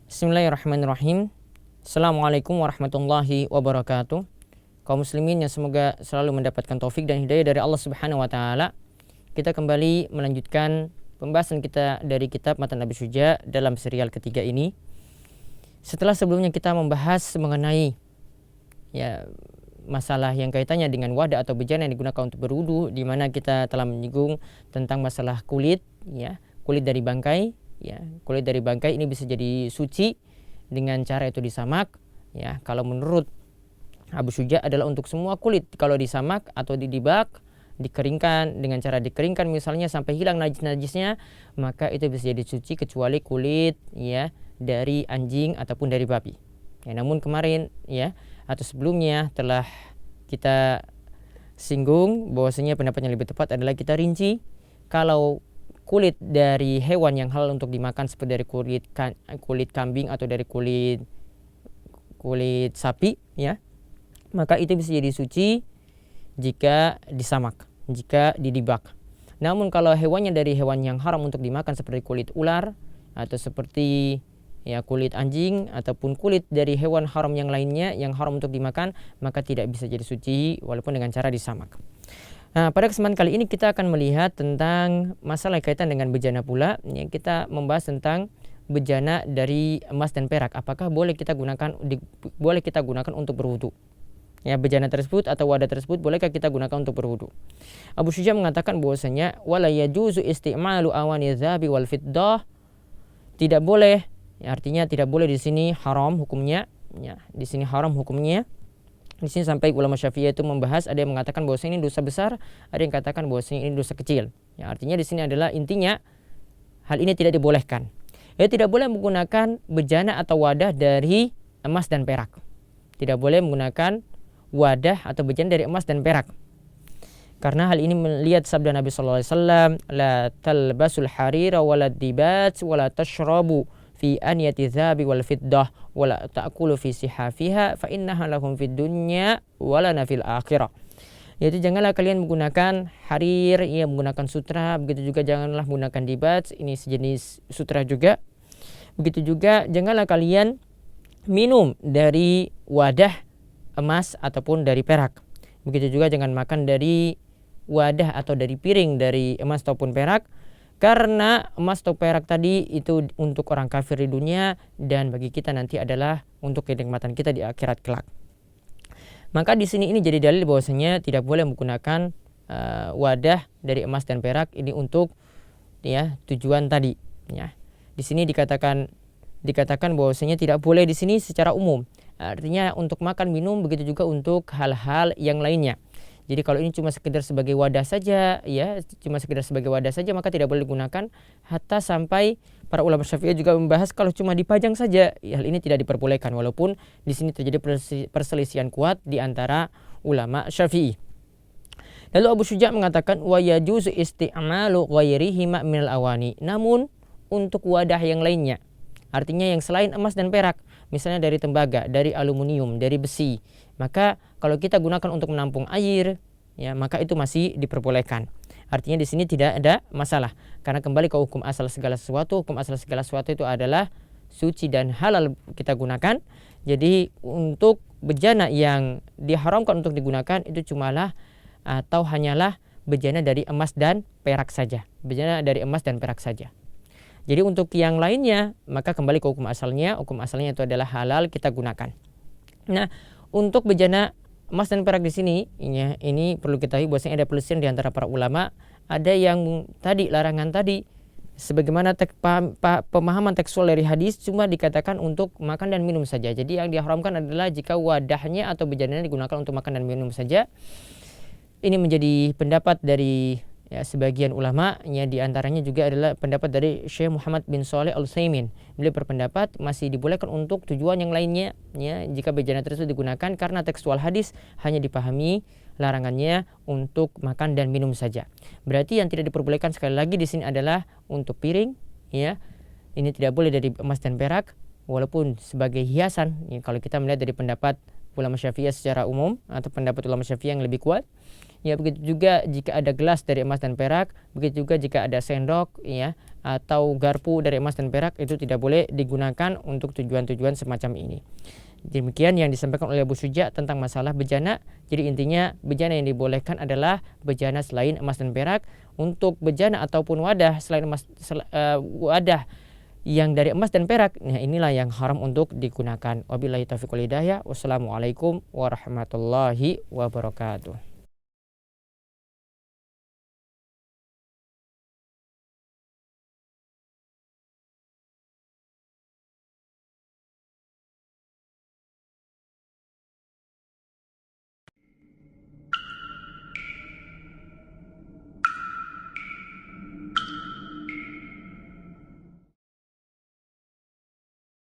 Bismillahirrahmanirrahim. Assalamualaikum warahmatullahi wabarakatuh. Kaum muslimin yang semoga selalu mendapatkan taufik dan hidayah dari Allah Subhanahu wa taala. Kita kembali melanjutkan pembahasan kita dari kitab Matan Abi Syuja dalam serial ketiga ini. Setelah sebelumnya kita membahas mengenai masalah yang kaitannya dengan wadah atau bejana yang digunakan untuk berwudu, di mana kita telah menyinggung tentang masalah kulit dari bangkai. Kulit dari bangkai ini bisa jadi suci dengan cara itu disamak. Kalau menurut Abu Syuja adalah untuk semua kulit. Kalau disamak atau didibak, dikeringkan dengan cara dikeringkan misalnya sampai hilang najis-najisnya, maka itu bisa jadi suci kecuali kulit dari anjing ataupun dari babi. Namun kemarin atau sebelumnya telah kita singgung bahwasanya pendapat yang lebih tepat adalah kita rinci kalau kulit dari hewan yang halal untuk dimakan seperti dari kulit kambing atau dari kulit sapi, maka itu bisa jadi suci jika disamak, jika didibak. Namun kalau hewannya dari hewan yang haram untuk dimakan seperti kulit ular atau seperti kulit anjing ataupun kulit dari hewan haram yang lainnya yang haram untuk dimakan, maka tidak bisa jadi suci walaupun dengan cara disamak. Nah, pada kesempatan kali ini kita akan melihat tentang masalah kaitan dengan bejana pula. Kita membahas tentang bejana dari emas dan perak. Apakah boleh kita gunakan untuk berwudu? Bejana tersebut atau wadah tersebut bolehkah kita gunakan untuk berwudu? Abu Syuja mengatakan bahwasanya wala yajuzu isti'malu awani dzahabi wal fiddah. Tidak boleh, artinya tidak boleh di sini haram hukumnya. Di sini haram hukumnya. Di sini sampai ulama Syafi'iyah itu membahas, ada yang mengatakan bahwa ini dosa besar, ada yang katakan bahwa ini dosa kecil. Artinya di sini adalah intinya hal ini tidak dibolehkan. Tidak boleh menggunakan bejana atau wadah dari emas dan perak. Tidak boleh menggunakan wadah atau bejana dari emas dan perak. Karena hal ini melihat sabda Nabi sallallahu alaihi wasallam, la talbasul harira wala dibat wala tashrabu fi aniyati dzahabi wal fiddah wala ta'kulu fi sihafiha fa innaha lahum fid dunya walana fil akhirah. Yaitu janganlah kalian menggunakan harir, menggunakan sutra, begitu juga janganlah menggunakan dibat, ini sejenis sutra juga. Begitu juga janganlah kalian minum dari wadah emas ataupun dari perak. Begitu juga jangan makan dari wadah atau dari piring dari emas ataupun perak. Karena emas atau perak tadi itu untuk orang kafir di dunia, dan bagi kita nanti adalah untuk kenikmatan kita di akhirat kelak. Maka di sini ini jadi dalil bahwasanya tidak boleh menggunakan wadah dari emas dan perak ini untuk tujuan tadi. Di sini dikatakan bahwasanya tidak boleh di sini secara umum. Artinya untuk makan minum, begitu juga untuk hal-hal yang lainnya. Jadi kalau ini cuma sekedar sebagai wadah saja, maka tidak boleh digunakan. Hatta sampai para ulama Syafi'iyah juga membahas kalau cuma dipajang saja, hal ini tidak diperbolehkan, walaupun di sini terjadi perselisihan kuat di antara ulama Syafi'i. Lalu Abu Syuja mengatakan wa yajuzu isti'malu ghairihi minal awani. Namun untuk wadah yang lainnya, artinya yang selain emas dan perak, misalnya dari tembaga, dari aluminium, dari besi, maka kalau kita gunakan untuk menampung air, maka itu masih diperbolehkan. Artinya di sini tidak ada masalah, karena kembali ke hukum asal segala sesuatu. Hukum asal segala sesuatu itu adalah suci dan halal kita gunakan. Jadi untuk bejana yang diharamkan untuk digunakan itu cumalah atau hanyalah bejana dari emas dan perak saja. Bejana dari emas dan perak saja. Jadi untuk yang lainnya maka kembali ke hukum asalnya. Hukum asalnya itu adalah halal kita gunakan. Nah, untuk bejana emas dan perak di sini, ini perlu kita ketahui bahwasanya ada perselisihan di antara para ulama. Ada yang tadi larangan tadi, sebagaimana pemahaman tekstual dari hadis, cuma dikatakan untuk makan dan minum saja. Jadi yang diharamkan adalah jika wadahnya atau bejananya digunakan untuk makan dan minum saja. Ini menjadi pendapat dari sebagian ulama, di antaranya juga adalah pendapat dari Syekh Muhammad bin Shalih Al-Utsaimin. Beliau berpendapat masih dibolehkan untuk tujuan yang lainnya, jika bejana tersebut digunakan, karena tekstual hadis hanya dipahami larangannya untuk makan dan minum saja. Berarti yang tidak diperbolehkan sekali lagi di sini adalah untuk piring, ini tidak boleh dari emas dan perak, walaupun sebagai hiasan. Kalau kita melihat dari pendapat ulama Syafi'iyah secara umum atau pendapat ulama Syafi'iyah yang lebih kuat, begitu juga jika ada gelas dari emas dan perak, begitu juga jika ada sendok atau garpu dari emas dan perak itu tidak boleh digunakan untuk tujuan-tujuan semacam ini. Demikian yang disampaikan oleh Abu Suja tentang masalah bejana. Jadi intinya bejana yang dibolehkan adalah bejana selain emas dan perak. Untuk bejana ataupun wadah selain emas, wadah yang dari emas dan perak, nah inilah yang haram untuk digunakan. Wabillahi taufiq wal hidayah. Wassalamualaikum warahmatullahi wabarakatuh.